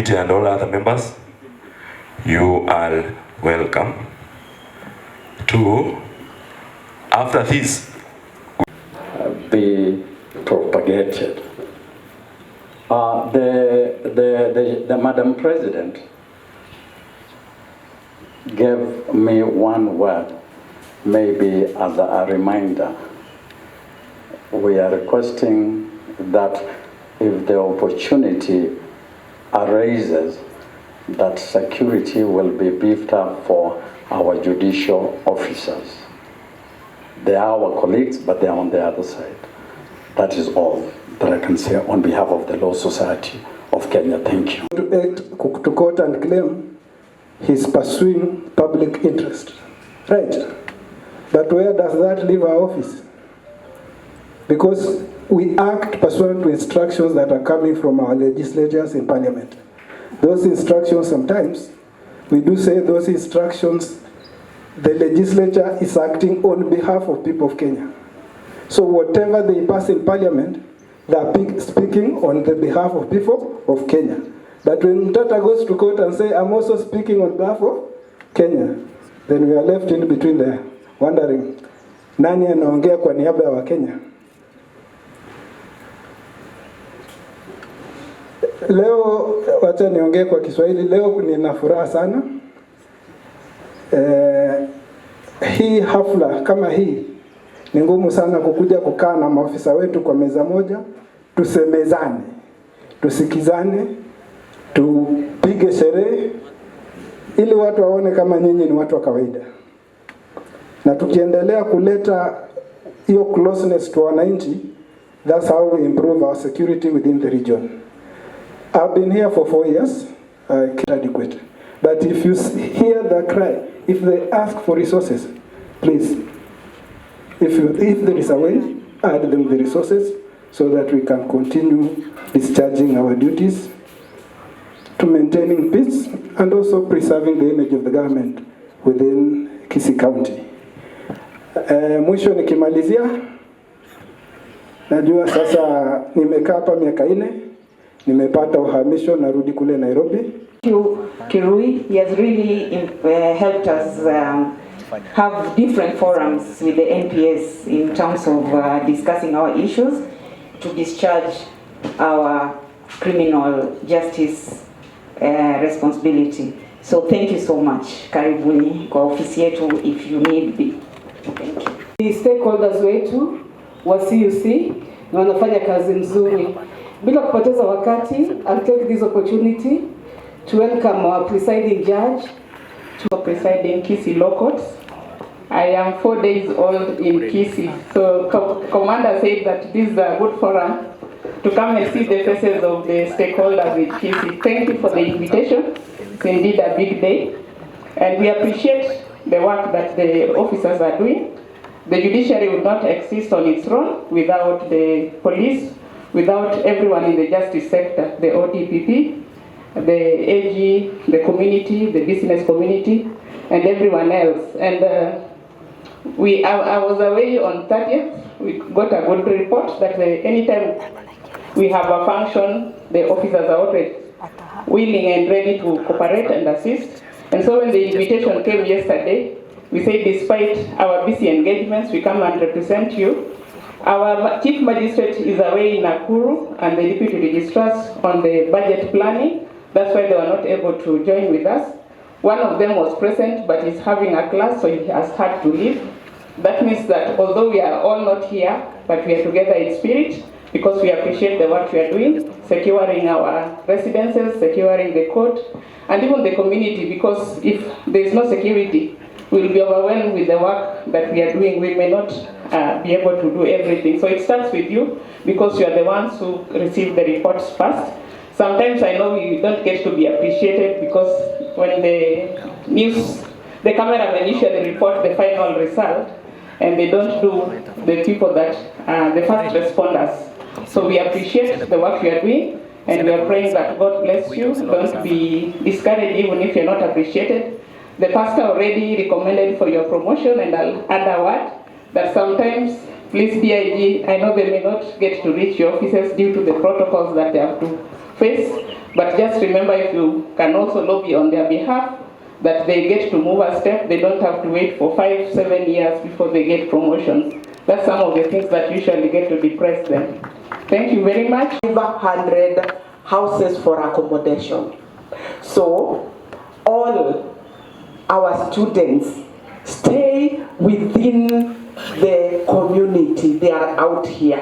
committee and all other members, you are welcome to, after this, be propagated. The Madam President gave me one word, maybe as a reminder. We are requesting that if the opportunity arises, that security will be beefed up for our judicial officers. They are our colleagues, but they are on the other side. That is all that I can say on behalf of the Law Society of Kenya. Thank you. To court and claim he's pursuing public interest. Right. But where does that leave our office? Because we act pursuant to instructions that are coming from our legislators in Parliament. Those instructions, sometimes, we do say those instructions, the legislature is acting on behalf of people of Kenya. So whatever they pass in Parliament, they are speaking on the behalf of people of Kenya. But when Tata goes to court and say, I'm also speaking on behalf of Kenya, then we are left in between there, wondering, nani anaongea kwa niaba ya Wakenya? Leo, wacha niongee kwa Kiswahili, leo nina furaha sana. Hii hafla kama hii, ni ngumu sana kukuja kukaa na maafisa wetu kwa meza moja, tusemezane, tusikizane, tupige sherehe, ili watu waone kama nyinyi ni watu wa kawaida. Na tukiendelea kuleta hiyo closeness to wananchi, that's how we improve our security within the region. I've been here for 4 years, adequate. But if you hear the cry, if they ask for resources, please, if there is a way, add them the resources so that we can continue discharging our duties to maintaining peace and also preserving the image of the government within Kisii County. Mwisho nikimalizia, najua sasa nimekaa hapa miaka 4, nimepata uhamisho narudi kule Nairobi. Thank you, Kirui. He has really helped us have different forums with the NPS in terms of discussing our issues to discharge our criminal justice responsibility. So thank you so much. Karibuni kwa ofisi yetu if you need be. Thank you. The stakeholders wetu wa CUC wanafanya kazi nzuri. Bila kupoteza wakati, I'll take this opportunity to welcome our presiding judge to presiding Kisii Law Court. I am 4 days old in Kisii, so Commander said that this is a good forum to come and see the faces of the stakeholders in Kisii. Thank you for the invitation. It's indeed a big day, and we appreciate the work that the officers are doing. The judiciary would not exist on its own without the police, without everyone in the justice sector, the ODPP, the AG, the community, the business community, and everyone else. And I was away on 30th. We got a good report that anytime we have a function, the officers are already willing and ready to cooperate and assist. And so when the invitation came yesterday, we said despite our busy engagements, we come and represent you. Our chief magistrate is away in Nakuru and the deputy registrars on the budget planning. That's why they were not able to join with us. One of them was present, but is having a class, so he has had to leave. That means that although we are all not here, but we are together in spirit, because we appreciate the work we are doing, securing our residences, securing the court, and even the community, because if there is no security, we will be overwhelmed with the work that we are doing. We may not be able to do everything. So it starts with you, because you are the ones who receive the reports first. Sometimes I know we don't get to be appreciated, because when the cameramen usually report the final result, and they don't do the people that the first responders. So we appreciate the work you are doing, and we are praying that God bless you. Don't be discouraged even if you're not appreciated. The pastor already recommended for your promotion, and I'll add a word that sometimes, please DIG, I know they may not get to reach your offices due to the protocols that they have to face, But just remember, if you can also lobby on their behalf, that they get to move a step, they don't have to wait for 5-7 years before they get promotions. That's some of the things that usually get to depress them. Thank you very much. 500 houses for accommodation. So all our students stay within the community. They are out here.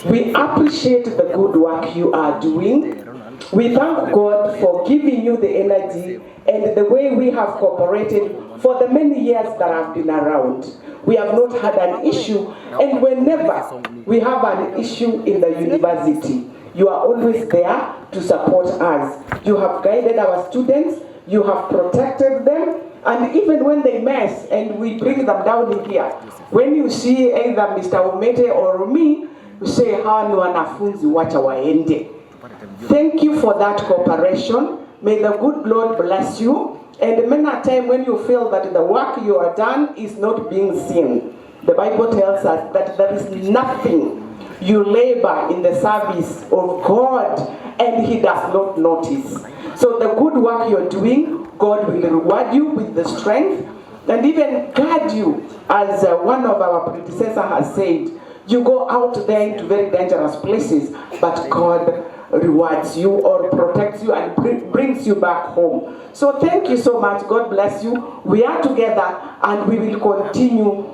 We appreciate the good work you are doing. We thank God for giving you the energy and the way we have cooperated for the many years that I've been around. We have not had an issue, and whenever we have an issue in the university, you are always there to support us. You have guided our students, you have protected them, and even when they mess and we bring them down here, when you see either Mr. Omete or me, you say, hawa ni wanafunzi, wacha waende. Thank you for that cooperation. May the good Lord bless you. And many a time when you feel that the work you are done is not being seen, the Bible tells us that there is nothing you labor in the service of God and He does not notice. So the good work you're doing, God will reward you with the strength and even guard you, as one of our predecessors has said. You go out there into very dangerous places, but God rewards you or protects you and brings you back home. So thank you so much. God bless you. We are together and we will continue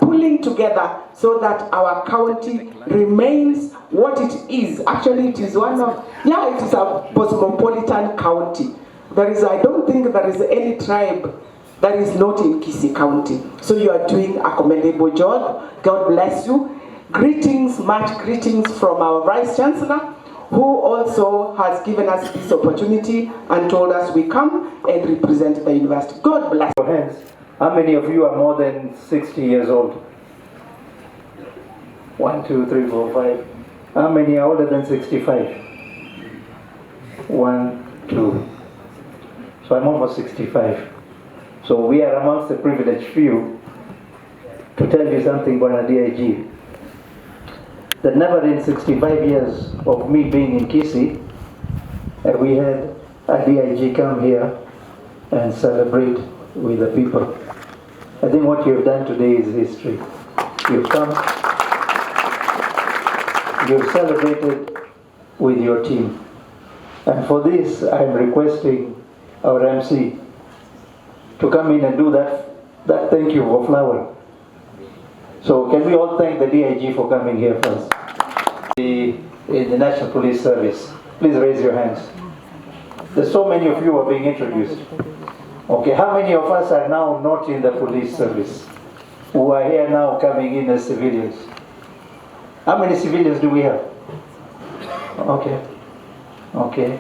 pulling together so that our county remains what it is. Actually, it is one of, it is a cosmopolitan county. I don't think there is any tribe that is not in Kisii County. So you are doing a commendable job. God bless you. Greetings, much greetings from our Vice Chancellor, who also has given us this opportunity and told us we come and represent the university. God bless you. Hands. How many of you are more than 60 years old? 1, 2, 3, 4, 5. How many are older than 65? 1, 2. So I'm almost 65. So we are amongst the privileged few. To tell you something, Bwana DIG, that never in 65 years of me being in Kisii, we had a DIG come here and celebrate with the people. I think what you've done today is history. You've come, you've celebrated with your team. And for this, I'm requesting our MC to come in and do that thank you for flower. So can we all thank the DIG for coming here first? In the National Police Service, please raise your hands. There's so many of you are being introduced. Okay, how many of us are now not in the police service? Who are here now coming in as civilians? How many civilians do we have? Okay.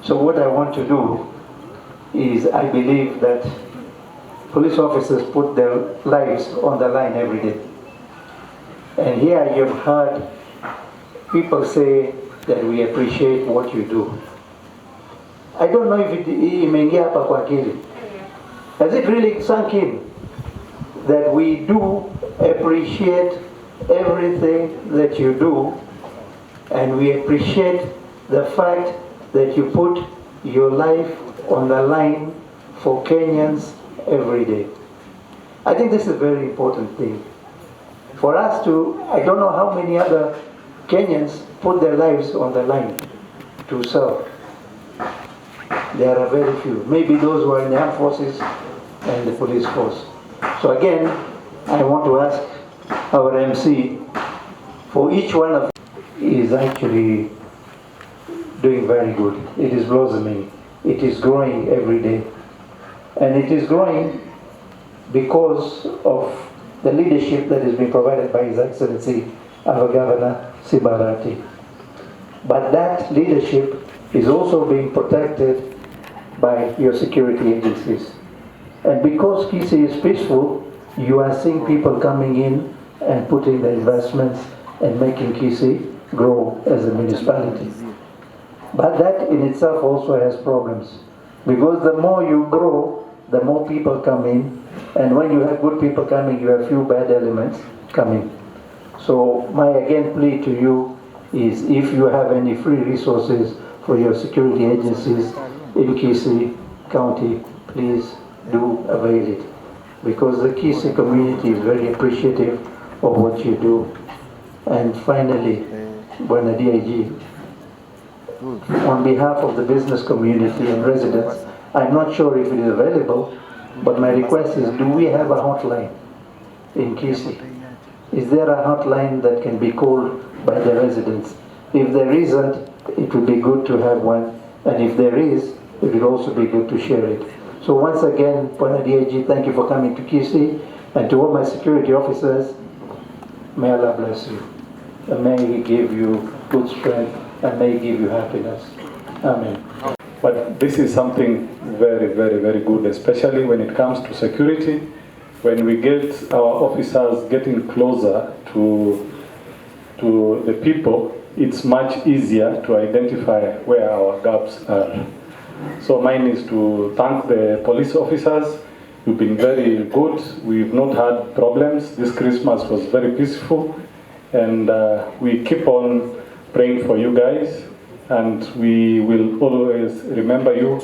So what I want to do is, I believe that police officers put their lives on the line every day. And here you've heard people say that we appreciate what you do. I don't know if imeingia hapa kwa akili. Has it really sunk in that we do appreciate everything that you do, and we appreciate the fact that you put your life on the line for Kenyans every day? I think this is a very important thing. For us to, I don't know how many other Kenyans put their lives on the line to serve. There are very few. Maybe those who are in the armed forces and the police force. So again, I want to ask our MC, for each one of you is actually doing very good. It is blossoming. It is growing every day. And it is growing because of the leadership that has been provided by His Excellency, our Governor Sibarati. But that leadership is also being protected by your security agencies. And because Kisii is peaceful, you are seeing people coming in and putting the investments and making Kisii grow as a municipality. But that in itself also has problems, because the more you grow, the more people come in, and when you have good people coming, you have few bad elements coming. So my again plea to you is, if you have any free resources for your security agencies in Kisii County, please do avail it. Because the Kisii community is very appreciative of what you do. And finally, Bwana DIG, on behalf of the business community and residents, I'm not sure if it is available, but my request is, do we have a hotline in Kisii? Is there a hotline that can be called by the residents? If there isn't, it would be good to have one, and if there is, it would also be good to share it. So once again, Bwana DIG, thank you for coming to Kisii, and to all my security officers, may Allah bless you, and may He give you good strength, and may He give you happiness. Amen. But this is something very, very, very good, especially when it comes to security. When we get our officers getting closer to the people, it's much easier to identify where our gaps are. So mine is to thank the police officers. You've been very good. We've not had problems. This Christmas was very peaceful, and we keep on praying for you guys, and we will always remember you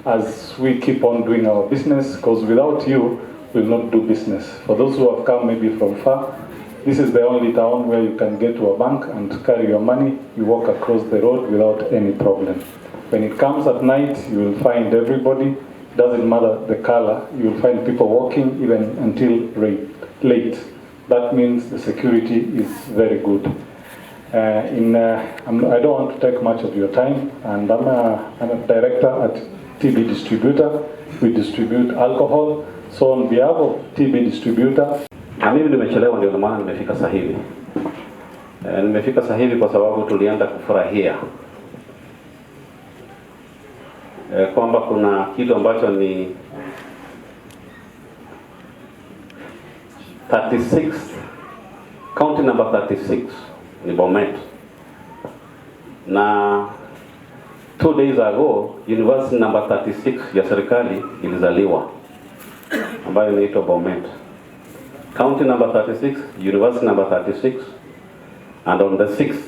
as we keep on doing our business, because without you, we'll not do business. For those who have come maybe from far, this is the only town where you can get to a bank and carry your money. You walk across the road without any problem. When it comes at night, you will find everybody. Doesn't matter the color, you will find people walking even until late. That means the security is very good. I don't want to take much of your time, and I'm a director at TB Distributor. We distribute alcohol. So on behalf of TB Distributor, na mimi nimechelewa, ndio maana nimefika sasa hivi. Nimefika sasa hivi kwa sababu tulienda kufurahia kwamba kuna kitu ambacho ni 36, county number 36 ni Bomet. Na 2 days ago, university number 36 ya serikali ilizaliwa, ambayo inaitwa Bomet. County number 36, university number 36, and on the 6th,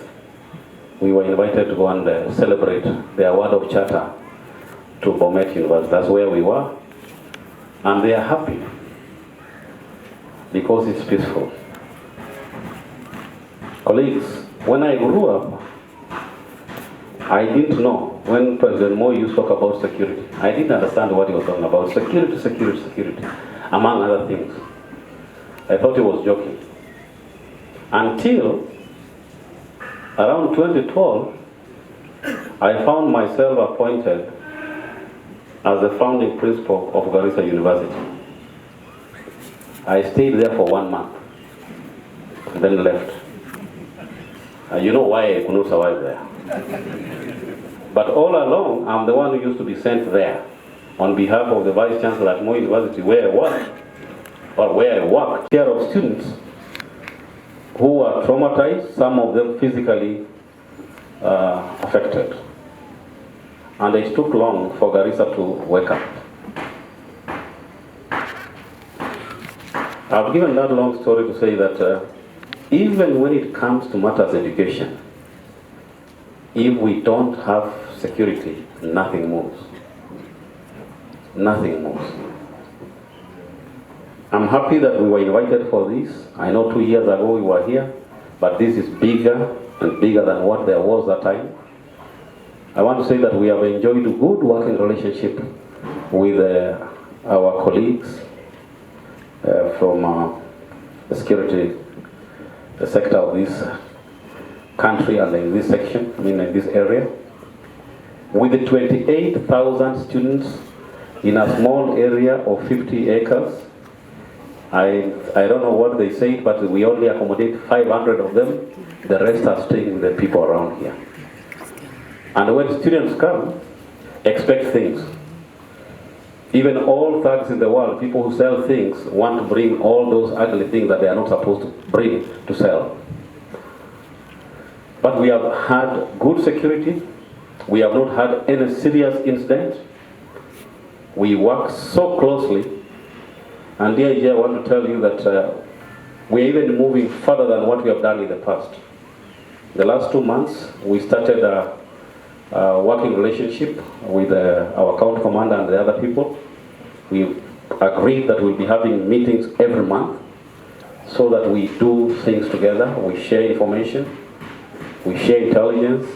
we were invited to go and celebrate the award of charter to Bomet University. That's where we were, and they are happy because it's peaceful. Colleagues, when I grew up, I didn't know when President Moi used to talk about security. I didn't understand what he was talking about. Security, security, security, among other things. I thought he was joking. Until around 2012, I found myself appointed as the founding principal of Garissa University. I stayed there for 1 month, and then left. You know why I could not survive there. But all along, I'm the one who used to be sent there on behalf of the Vice Chancellor at Moi University, where I was, or where I worked. Care of students who are traumatized, some of them physically affected. And it took long for Garissa to wake up. I've given that long story to say that even when it comes to matters education, if we don't have security, nothing moves. Nothing moves. I'm happy that we were invited for this. I know 2 years ago we were here, but this is bigger and bigger than what there was that time. I want to say that we have enjoyed a good working relationship with our colleagues from the security sector of this country and in this section, in this area. With the 28,000 students in a small area of 50 acres, I don't know what they say, but we only accommodate 500 of them. The rest are staying with the people around here. And when students come, expect things. Even all thugs in the world, people who sell things, want to bring all those ugly things that they are not supposed to bring to sell. But we have had good security. We have not had any serious incident. We work so closely. And DIG, I want to tell you that we're even moving further than what we have done in the past. The last 2 months, we started working relationship with our county commander and the other people. We've agreed that we'll be having meetings every month so that we do things together, we share information, we share intelligence,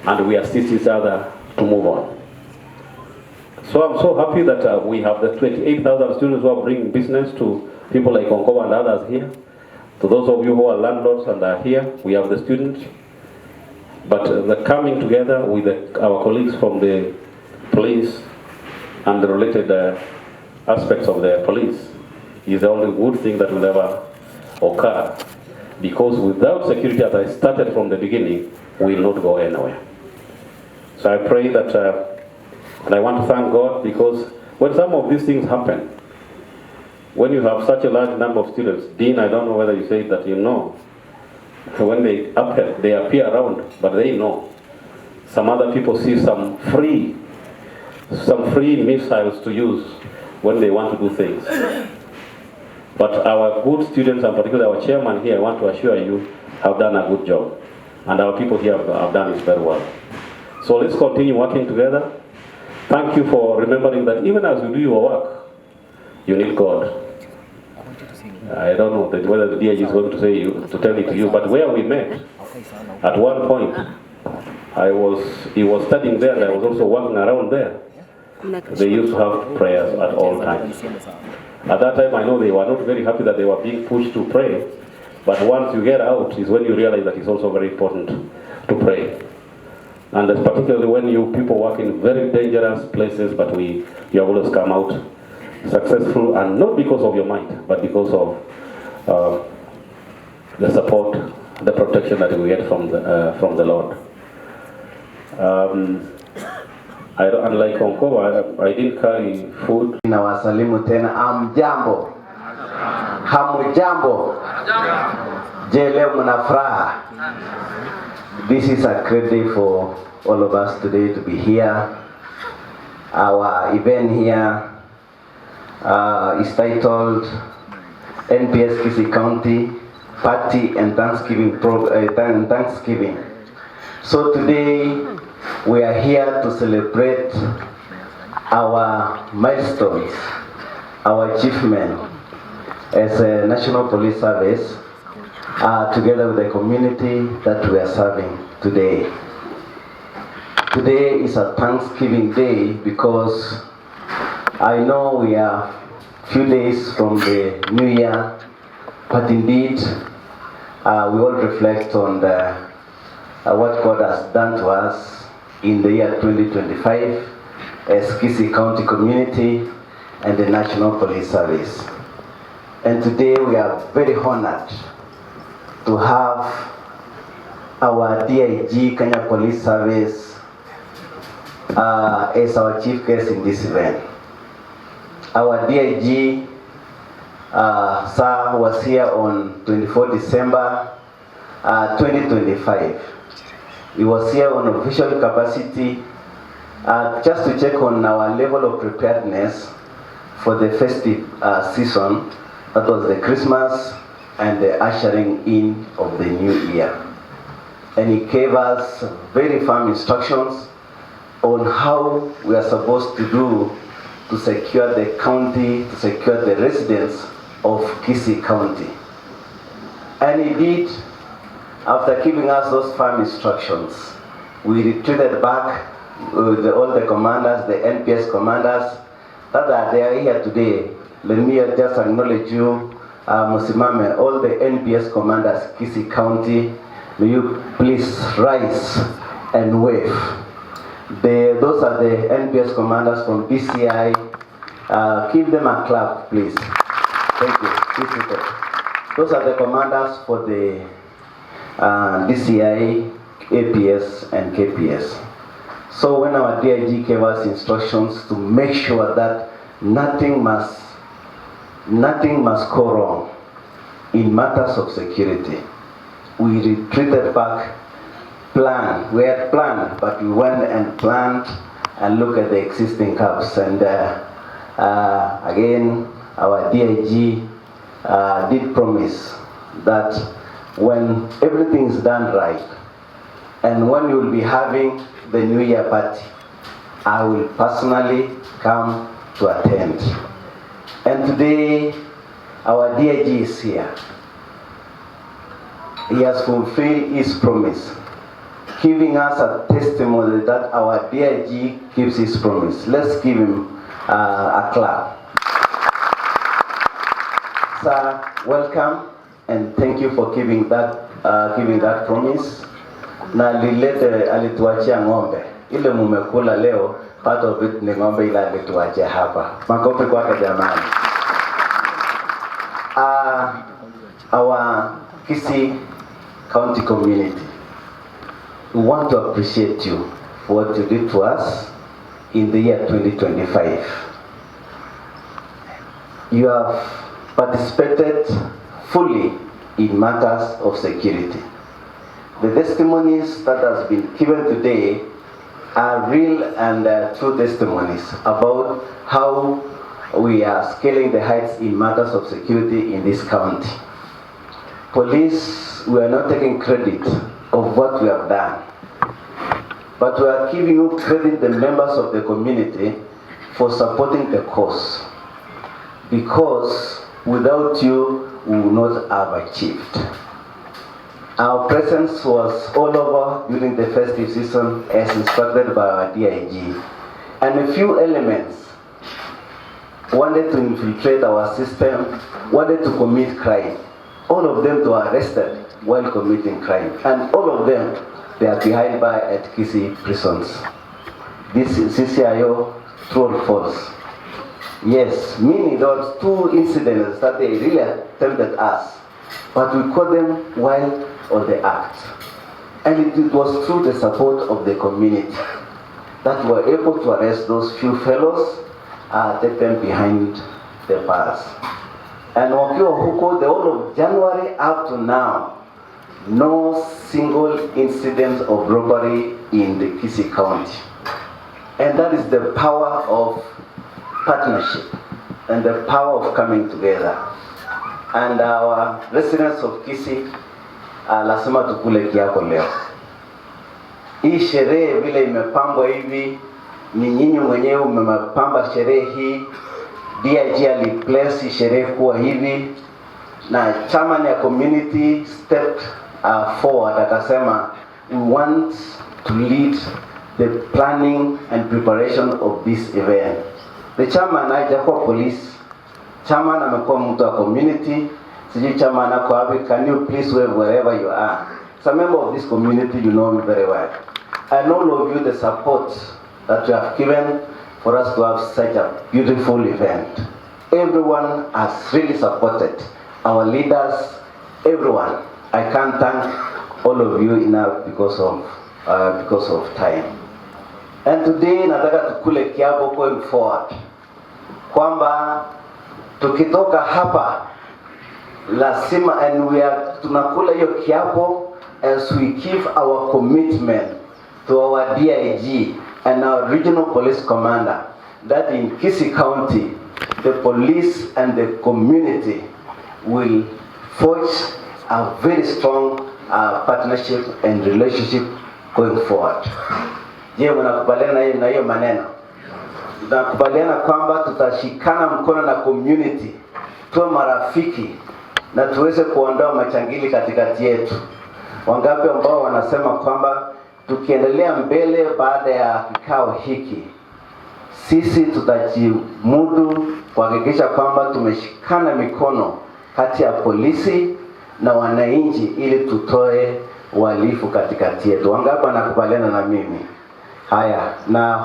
and we assist each other to move on. So I'm so happy that we have the 28,000 students who are bringing business to people like Onkoba and others here. To those of you who are landlords and are here, we have the students. But the coming together with our colleagues from the police and the related aspects of the police is the only good thing that will ever occur. Because without security, as I started from the beginning, we will not go anywhere. So I pray that, and I want to thank God, because when some of these things happen, when you have such a large number of students, Dean, I don't know whether you say that, you know, when they appear around, but they know. Some other people see some free missiles to use when they want to do things. But our good students, and particularly our chairman here, I want to assure you, have done a good job. And our people here have done it very well. So let's continue working together. Thank you for remembering that even as you do your work, you need God. I don't know whether the DIG is going to tell it to you, but where we met, at one point, he was studying there and I was also working around there. They used to have prayers at all times. At that time, I know they were not very happy that they were being pushed to pray, but once you get out is when you realize that it's also very important to pray. And particularly when you people work in very dangerous places, but you have always come out successful, and not because of your might, but because of the support, the protection that we get from the Lord. Unlike Onkoba, I didn't carry food. Nawasalimu tena, amjambo, hamujambo, je leo mna furaha? This is a great day for all of us today to be here. Our event here is titled NPS Kisii County Party and Thanksgiving Thanksgiving. So today we are here to celebrate our milestones, our achievement as a National Police Service, together with the community that we are serving today. Today is a Thanksgiving Day because I know we are few days from the New Year, but indeed we all reflect on what God has done to us in the year 2025 as Kisii County community and the National Police Service. And today we are very honored to have our DIG Kenya Police Service as our chief guest in this event. Our DIG sir was here on 24 December 2025. He was here on official capacity just to check on our level of preparedness for the festive season. That was the Christmas and the ushering in of the new year. And he gave us very firm instructions on how we are supposed to do to secure the county, to secure the residents of Kisii County. And he did. After giving us those firm instructions, we retreated back with all the commanders, the NPS commanders that are there here today. Let me just acknowledge you, Musimame, all the NPS commanders, Kisii County. May you please rise and wave. Those are the NPS commanders from BCI. Give them a clap, please. Thank you. Those are the commanders for the DCI, APS, and KPS. So when our DIG gave us instructions to make sure that nothing must go wrong in matters of security, we retreated back. We had planned, but we went and planned and looked at the existing cabs. And again, our DIG did promise that when everything is done right And when you will be having the New Year party, I will personally come to attend. And today, our DIG is here. He has fulfilled his promise, giving us a testimony that our DIG keeps his promise. Let's give him a clap. Sir, welcome, and thank you for giving that promise. Na lilete alituachia ng'ombe. Ile mumekula leo, part of it ni ng'ombe ile alituachia hapa. Makofi kwake jamani. Our Kisii County community, we want to appreciate you for what you did to us in the year 2025. You have participated fully in matters of security. The testimonies that has been given today are real and true testimonies about how we are scaling the heights in matters of security in this county. Police, we are not taking credit of what we have done, but we are giving you credit, the members of the community, for supporting the cause, because without you, we would not have achieved. Our presence was all over during the festive season as instructed by our DIG. And a few elements wanted to infiltrate our system, wanted to commit crime. All of them were arrested while committing crime. And all of them, they are behind bars at Kisii prisons. This is CCIO, true or false? Yes, meaning there were 2 incidents that they really attempted us, but we caught them while on the act. And it was through the support of the community that we were able to arrest those few fellows, take them behind the bars. And wakiwa huko, the whole of January up to now, no single incident of robbery in the Kisii County. And that is the power of partnership and the power of coming together. And our residents of Kisii, lazima tukule kiapo leo. Hii sherehe vile imepambwa hivi, ni nyinyi mwenyewe mmepamba sherehe hii. DIG aliplace sherehe kuwa hivi, na chairman ya community stepped forward akasema, we want to lead the planning and preparation of this event. The chairman hajakuwa police, chairman amekuwa mtu wa community. Sijui chairman ako wapi, can you please wave wherever you are? As a member of this community, you know me very well. And all of you, the support that you have given for us to have such a beautiful event. Everyone has really supported. Our leaders, everyone. I can't thank all of you enough because of time. And today nataka tukule kiapo going forward, kwamba tukitoka hapa lazima, and we are tunakula hiyo kiapo as we give our commitment to our DIG and our regional police commander that in Kisii County the police and the community will forge a very strong partnership and relationship going forward. Je, mnakubaliana na hiyo maneno? Tunakubaliana kwamba tutashikana mkono na community, tuwe marafiki na tuweze kuondoa machangili katikati yetu. Wangapi ambao wanasema kwamba tukiendelea mbele baada ya kikao hiki, sisi tutajimudu kuhakikisha kwamba tumeshikana mikono kati ya polisi na wananchi ili tutoe uhalifu katikati yetu? Wangapi wanakubaliana na mimi? Haya, na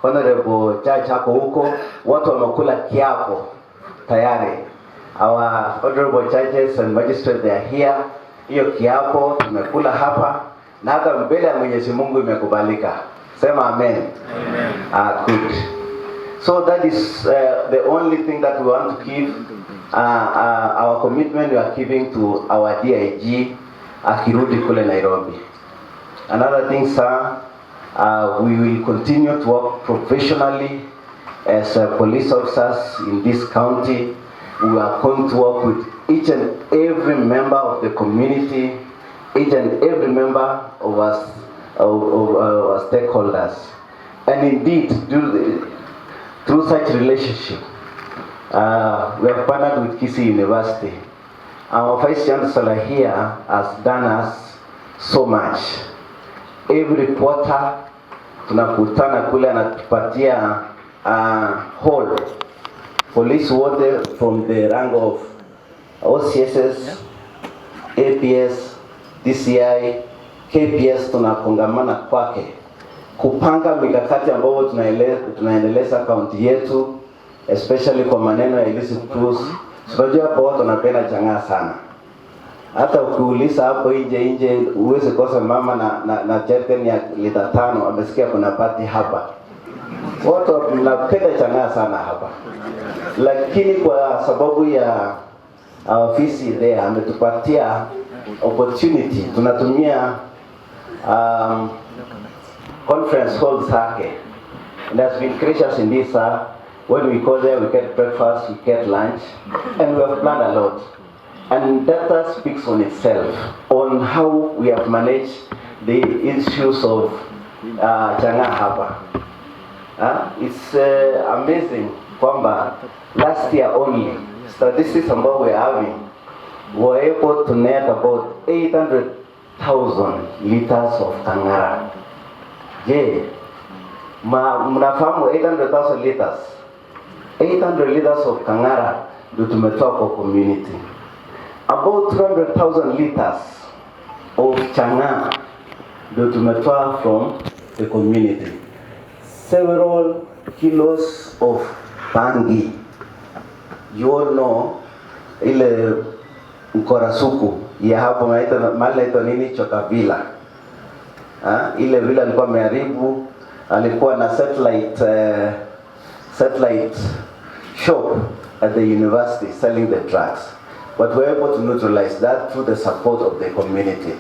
honorable judge hako huko, watu wamekula kiapo tayari. Our honorable judges and magistrates, they are here. Hiyo kiapo tumekula hapa na hata mbele ya Mwenyezi Mungu imekubalika. Sema amen. Amen. Good. So that is the only thing that we want to give. Our commitment we are giving to our DIG akirudi kule Nairobi. Another thing, sir, we will continue to work professionally as police officers in this county. We are going to work with each and every member of the community each and every member of us, of our stakeholders. And indeed, through such relationship, we have partnered with Kisii University. Our Vice Chancellor here has done us so much. Every quarter, tunakutana kule anatupatia hall. Police wote from the rank of OCSS, APS, DCI, KPS tunakongamana kwake kupanga mikakati ambayo tunaendeleza kaunti yetu, especially kwa maneno ya illicit tools. Tunajua hapo watu wanapenda chang'aa sana. Hata ukiuliza hapo nje uweze kosa mama na jerrycan ya lita 5 amesikia kuna party hapa. Watu wanapenda chang'aa sana hapa. Lakini kwa sababu ya ofisi there ametupatia opportunity, tunatumia conference halls zake, and has been gracious in this. When we go there, we get breakfast, we get lunch, and we have planned a lot. And that speaks on itself, on how we have managed the issues of chang'aa hapa. It's amazing kwamba last year only, statistics ambao we are having, were able to net about 800,000 liters of kang'ara. Je, mnafahamu 800,000 liters? 800 liters of kang'ara ndio tumetoa kwa community. About 200,000 liters of chang'aa ndio tumetoa from the community. Several kilos of bangi. You all know ile mkorasuku ya hapo maeleto nini chokavila. Ile vile alikuwa ameharibu, alikuwa na satellite shop at the university selling the drugs. But we were able to neutralize that through the support of the community.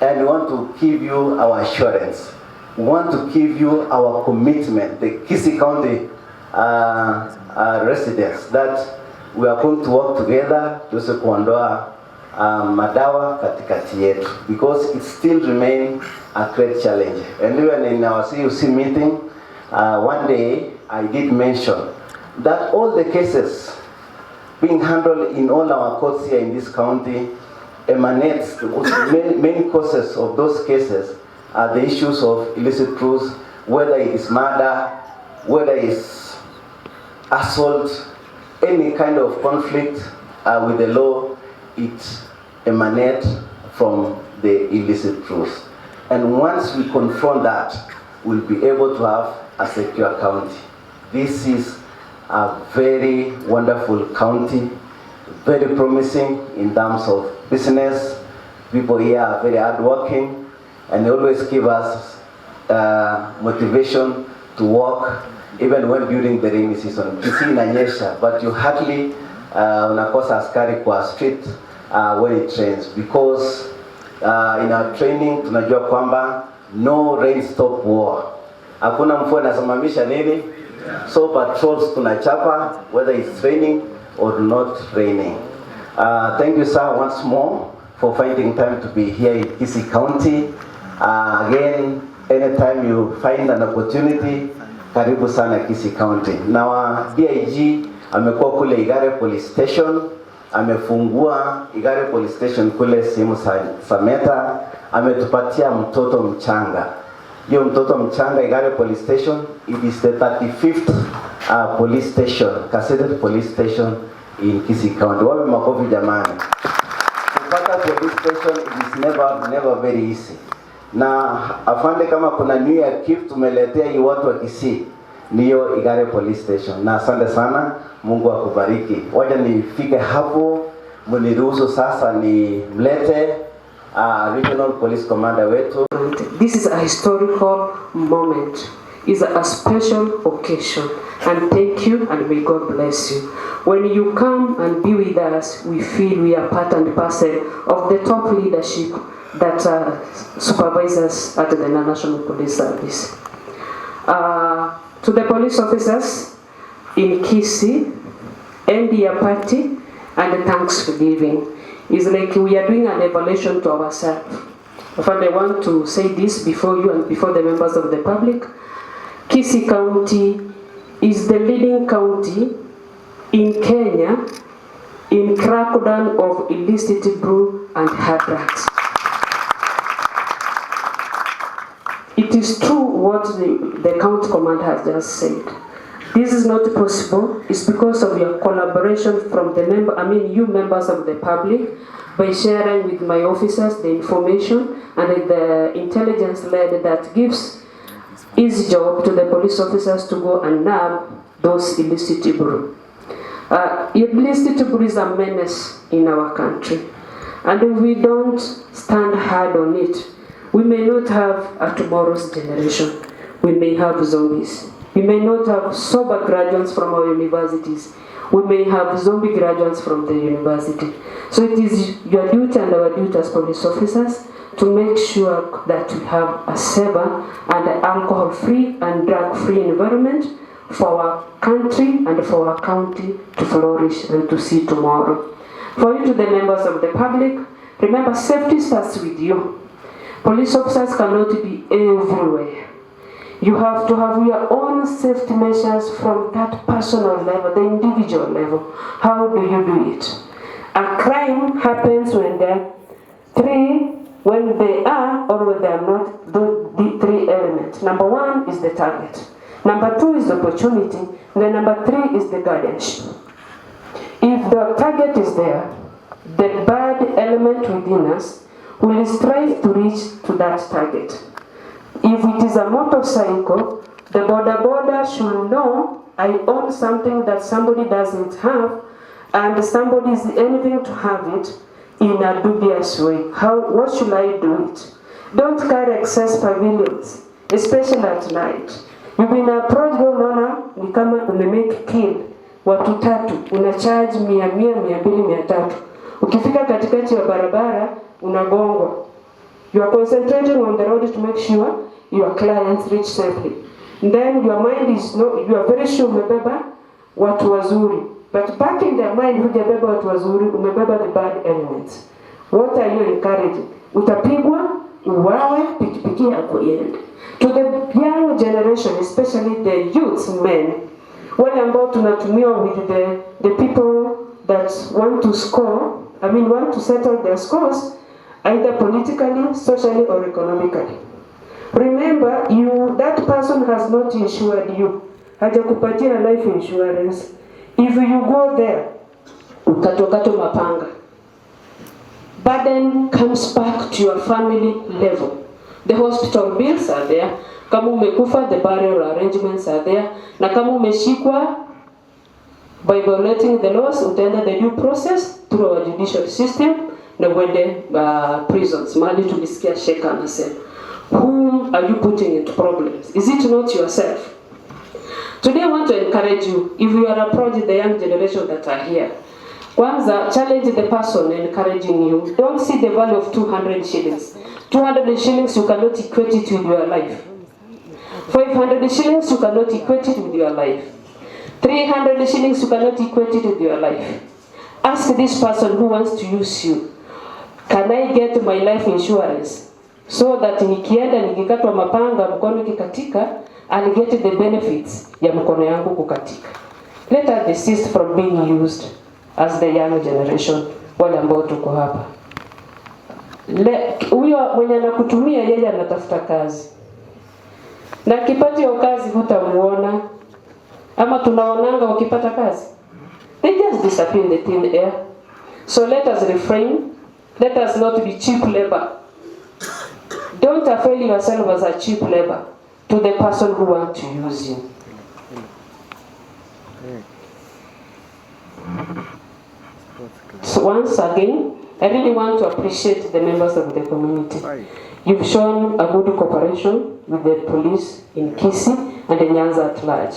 And we want to give you our assurance. We want to give you our commitment, the Kisii County residents, that we are going to work together to kuondoa madawa katikati yetu, because it still remains a great challenge. And even in our CUC meeting, one day I did mention that all the cases being handled in all our courts here in this county emanates, the main causes of those cases are the issues of illicit tools, whether it is murder, whether it is assault, any kind of conflict with the law, it emanates from the illicit tools. And once we confront that, we'll be able to have a secure county. This is a very wonderful county, very promising in terms of business. People here are very hardworking, and they always give us motivation to work, even when during the rainy season. Kisii inanyesha, but you hardly unakosa askari kwa street when it rains, because in our training tunajua kwamba no rain stop war. Hakuna mvua inasimamisha nini? So patrols tunachapa whether it's raining or not raining. Thank you, sir, once more for finding time to be here in Kisii County. Again, anytime you find an opportunity, karibu sana Kisii County. Now, DIG amekuwa kule Igare Police Station, amefungua Igare Police Station kule sehemu Sameta, ametupatia mtoto mchanga. Hiyo mtoto mchanga Igare Police Station, it is the 35th police station, Kasete Police Station in Kisii County. Wawe makofi jamani. Kupata police station, it is never very easy. Na afande kama kuna new year gift tumeletea hii watu wa Kisii, niyo Igare Police Station. Na asante sana, Mungu akubariki. Wacha nifike hapo, mniruhusu sasa ni mlete Regional Police Commander wetu. This is a historical moment. It's a special occasion. And thank you, and may God bless you. When you come and be with us, we feel we are part and parcel of the top leadership that supervises at the National Police Service. To the police officers in Kisii, end your party and thanks for giving. It's like we are doing an evaluation to ourselves. In fact, I want to say this before you and before the members of the public. Kisii County is the leading county in Kenya in crackdown of illicit brew and hard drugs. It is true what the county commander has just said. This is not possible. It's because of your collaboration from you members of the public, by sharing with my officers the information and the intelligence led that gives easy job to the police officers to go and nab those illicit brew. Illicit brew is a menace in our country, and if we don't stand hard on it, we may not have a tomorrow's generation. We may have zombies. We may not have sober graduates from our universities. We may have zombie graduates from the university. So it is your duty and our duty as police officers to make sure that we have a safer and alcohol-free and drug-free environment for our country and for our county to flourish and to see tomorrow. For you to the members of the public, remember safety starts with you. Police officers cannot be everywhere. You have to have your own safety measures from that personal level, the individual level. How do you do it? A crime happens when they are when they are or when they are not, the three elements. Number one is the target. Number two is the opportunity. And then number three is the guardianship. If the target is there, the bad element within us will strive to reach to that target. If it is a motorcycle, the border should know I own something that somebody doesn't have, and somebody is envying to have it in a dubious way. What should I do it? Don't carry excess pavilions, especially at night. You've been approached, unaona ni kama umemake kill watu 3, una charge 100, 200, 300. Ukifika katikati ya barabara unagongwa. You are concentrating on the road to make sure your clients reach safely. Then your mind is you are very sure umebeba watu wazuri. But back in their mind, hujabeba watu wazuri, umebeba the bad elements. What are you encouraging? Utapigwa, uwawe, pikipiki yako iende. To the young generation, especially the youth men, wale ambao tunatumiwa with the people that want to want to settle their scores, either politically, socially, or economically. Remember, that person has not insured you. Hajakupatia life insurance. If you go there, ukatokato mapanga, burden comes back to your family level. The hospital bills are there. Kama umekufa, the burial arrangements are there. Na kama umeshikwa by violating the laws, utaenda the due process through our judicial system na uende prisons. Mali tulisikia Sheka anasema. Whom are you putting into problems? Is it not yourself? Today I want to encourage you, if you are approaching the young generation that are here, kwanza challenge the person encouraging you. Don't see the value of 200 shillings. 200 shillings you cannot equate it with your life. 500 shillings you cannot equate it with your life. 300 shillings you cannot equate it with your life. Ask this person who wants to use you, can I get my life insurance? So that nikienda nikikatwa mapanga mkono kikatika, I'll get the benefits ya mkono yangu kukatika. Let us desist from being used as the young generation, wale ambao tuko hapa. Huyo mwenye anakutumia yeye anatafuta kazi. Na kipati ya kazi hutamuona, ama tunaonanga wakipata kazi. They just disappear in the thin air. So let us refrain. Let us not be cheap labor. Don't avail yourself as a cheap labor to the person who wants to use you. So once again, I really want to appreciate the members of the community. You've shown a good cooperation with the police in Kisii and in Nyanza at large.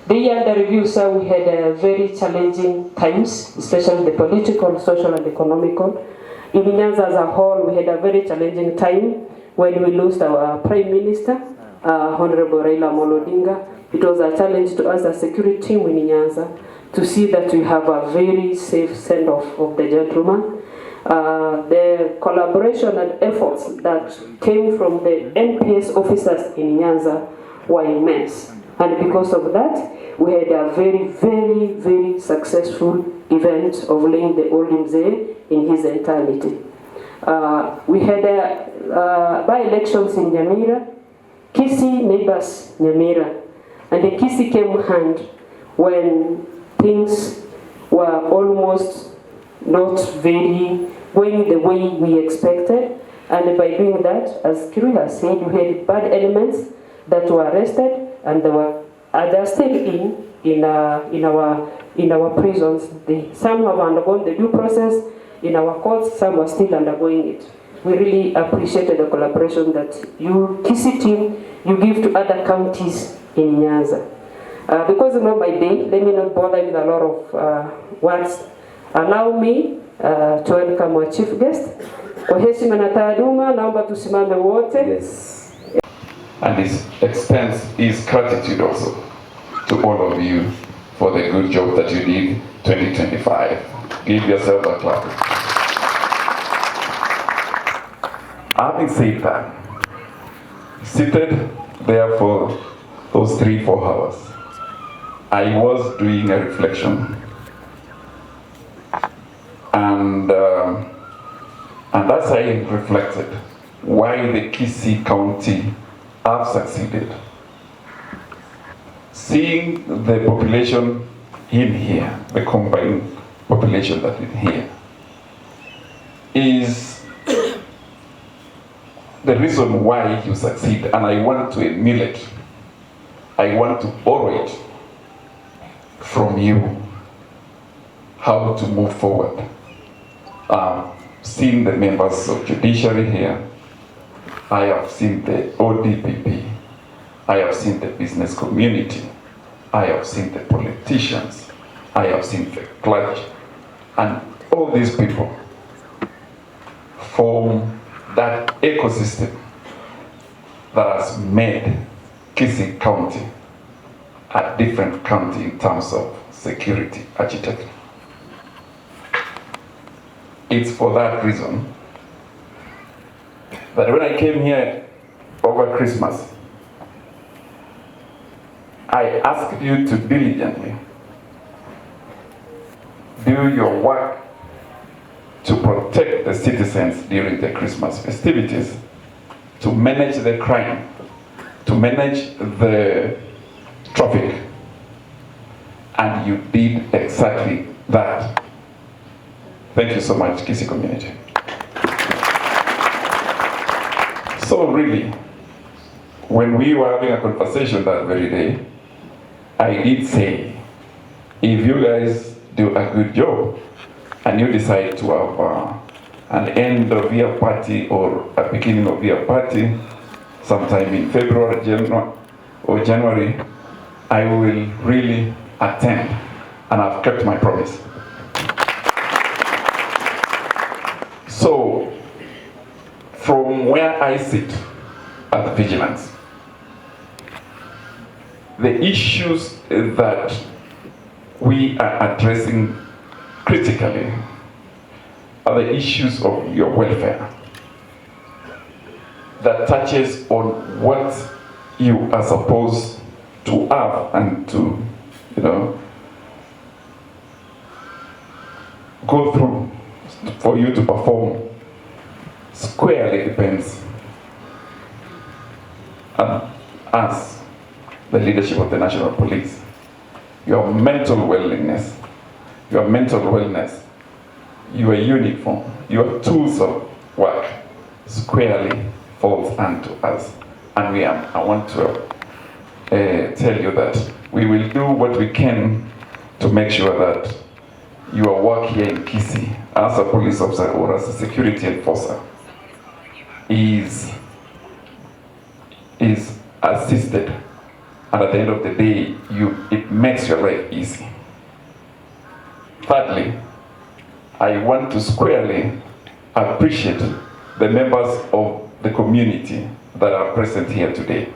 The year under review, sir, we had very challenging times, especially the political, social, and economical. In Nyanza as a whole, we had a very challenging time when we lost our Prime Minister, Honorable Raila Amolo Odinga. It was a challenge to us as a security team in Nyanza to see that we have a very safe send-off of the gentleman. The collaboration and efforts that came from the NPS officers in Nyanza were immense. And because of that, we had a very, very, very successful event of laying the old Mzee in his entirety. We had by-elections in Nyamira. Kisii neighbors Nyamira. And the Kisii came hand when things were almost not very going the way we expected. And by doing that, as Kiru has said, we had bad elements that were arrested, and they're still in our prisons. Some have undergone the due process in our courts, some are still undergoing it. We really appreciated the collaboration that you, Kisii team, you give to other counties in Nyanza. Because it's not my day, let me not bother with a lot of words. Allow me to welcome our chief guest. Kwa heshima na taaduma, naomba tusimame wote. Yes. And this extends his gratitude also to all of you for the good job that you did 2025. Give yourself a clap. Having said that, seated there for those 3-4 hours, I was doing a reflection, and as I reflected why the Kisii County have succeeded, seeing the population in here, the combined population that is here, is the reason why you succeed, and I want to emulate. I want to borrow it from you, how to move forward. Seeing the members of judiciary here, I have seen the ODPP, I have seen the business community, I have seen the politicians, I have seen the clergy, and all these people form that ecosystem that has made Kisii County a different county in terms of security architecture. It's for that reason that when I came here over Christmas, I asked you to diligently do your work to protect the citizens during the Christmas festivities, to manage the crime, to manage the traffic, and you did exactly that. Thank you so much, Kisii community. So really, when we were having a conversation that very day, I did say, if you guys do a good job, and you decide to have an end of year party or a beginning of year party, sometime in February, January, I will really attend, and I've kept my promise. So, from where I sit at Vigilance, the issues that we are addressing critically are the issues of your welfare that touches on what you are supposed to have and to, go through for you to perform squarely depends on us, the leadership of the National Police. Your mental wellness, your uniform, your tools of work squarely falls unto us. And I want to tell you that we will do what we can to make sure that your work here in Kisii as a police officer or as a security enforcer is assisted, and at the end of the day, it makes your life easy. Thirdly, I want to squarely appreciate the members of the community that are present here today.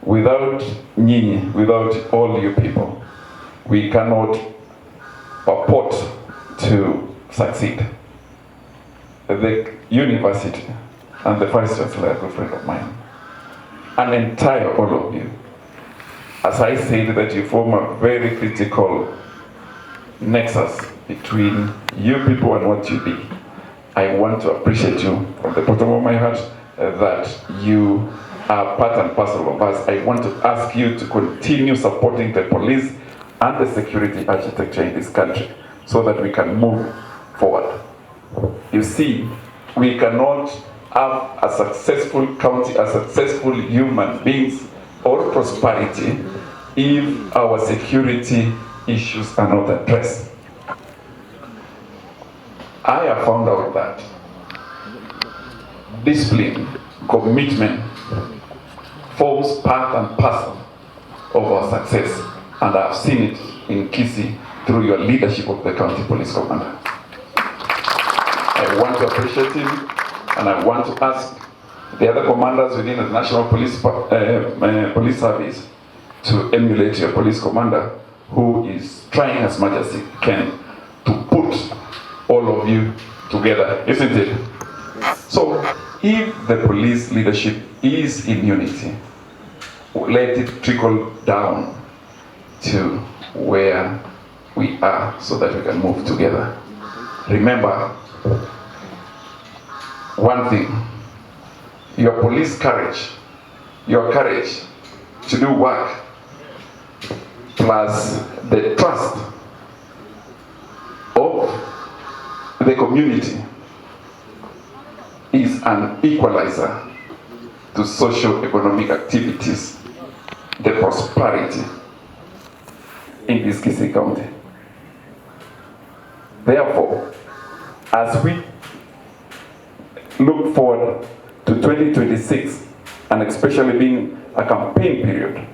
Without Nyinyi, without all you people, we cannot purport to succeed. the university, and the Vice Chancellor, a good friend of mine, an entire all of you, as I said, that you form a very critical nexus between you people and what you be. I want to appreciate you from the bottom of my heart that you are part and parcel of us. I want to ask you to continue supporting the police and the security architecture in this country so that we can move forward. You see, we cannot have a successful county, a successful human beings or prosperity if our security issues are not addressed. I have found out that discipline, commitment forms part and parcel of our success, and I've seen it in Kisii through your leadership of the county police commander. I want to appreciate him, and I want to ask the other commanders within the National Police Police Service to emulate your police commander, who is trying as much as he can to put all of you together, isn't it? So, if the police leadership is in unity, let it trickle down to where we are so that we can move together. Remember one thing, your police courage, your courage to do work, plus the trust of the community is an equalizer to socio-economic activities, the prosperity in this Kisii County. Therefore, as we look forward to 2026, and especially being a campaign period,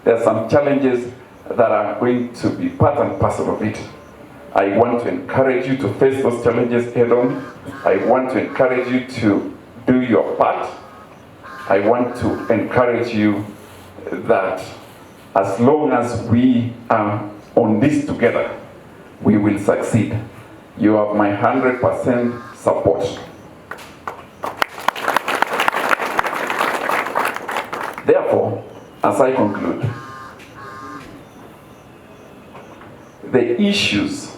there are some challenges that are going to be part and parcel of it. I want to encourage you to face those challenges head on. I want to encourage you to do your part. I want to encourage you that as long as we are on this together, we will succeed. You have my 100% support. Therefore, as I conclude, the issues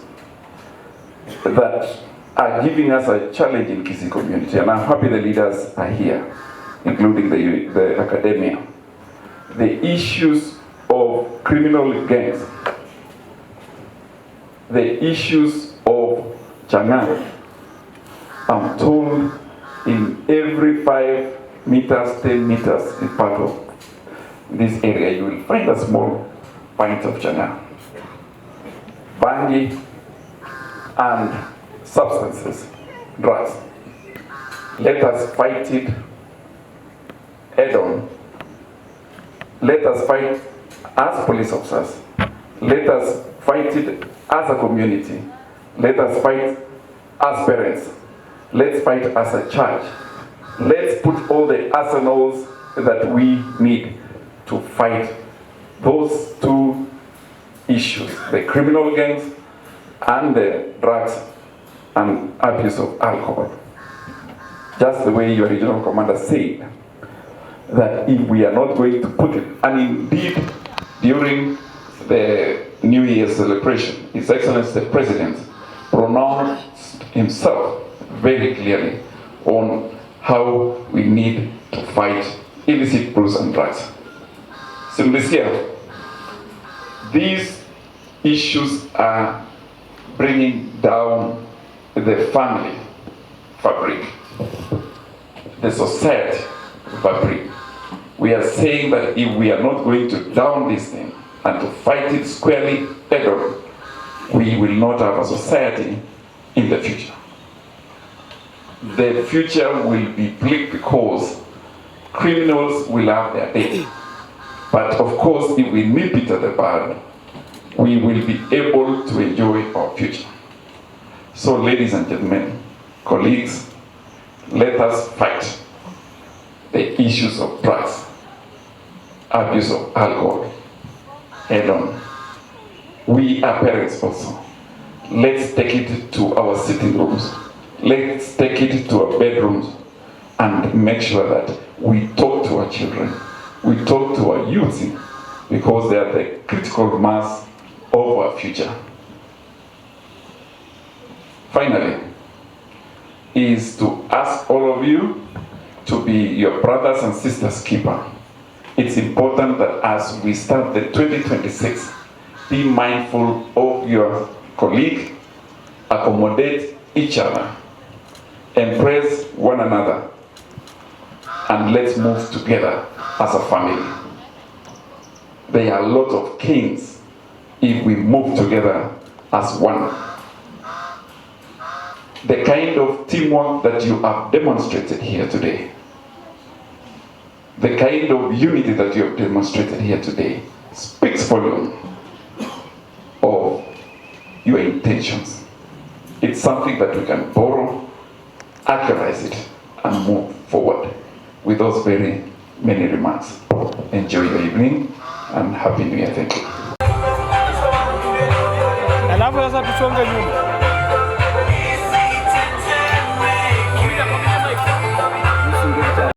that are giving us a challenge in Kisii community, and I'm happy the leaders are here, including the academia. The issues of criminal gangs, the issues of Chang'an. I'm told in every 5 meters, 10 meters in part of this area, you will find a small pint of Chang'an. Bangi and substances, drugs. Let us fight it head on. Let us fight as police officers. Let us fight it as a community. Let us fight as parents. Let's fight as a church. Let's put all the arsenals that we need to fight those two issues, the criminal gangs and the drugs and abuse of alcohol. Just the way your regional commander said, that if we are not going to put it, and indeed during the New Year's celebration, His Excellency the President pronounced himself very clearly on how we need to fight illicit brews and drugs. So this year, these issues are bringing down the family fabric, the society fabric. We are saying that if we are not going to down this thing and to fight it squarely head on, we will not have a society in the future. The future will be bleak because criminals will have their day. But of course, if we nip it at the bud, we will be able to enjoy our future. So ladies and gentlemen, colleagues, let us fight the issues of drugs, abuse of alcohol, head on. We are parents also. Let's take it to our sitting rooms. let's take it to our bedrooms and make sure that we talk to our children, we talk to our youth, because they are the critical mass of our future. Finally, is to ask all of you to be your brothers and sisters keeper. It's important that as we start the 2026, be mindful of your colleague, accommodate each other, embrace one another, and let's move together as a family. There are a lot of kings if we move together as one. The kind of teamwork that you have demonstrated here today, the kind of unity that you have demonstrated here today, speaks volume of your intentions. It's something that we can borrow, accurate it, and move forward. With those very many remarks, enjoy your evening and Happy New Year. Thank you.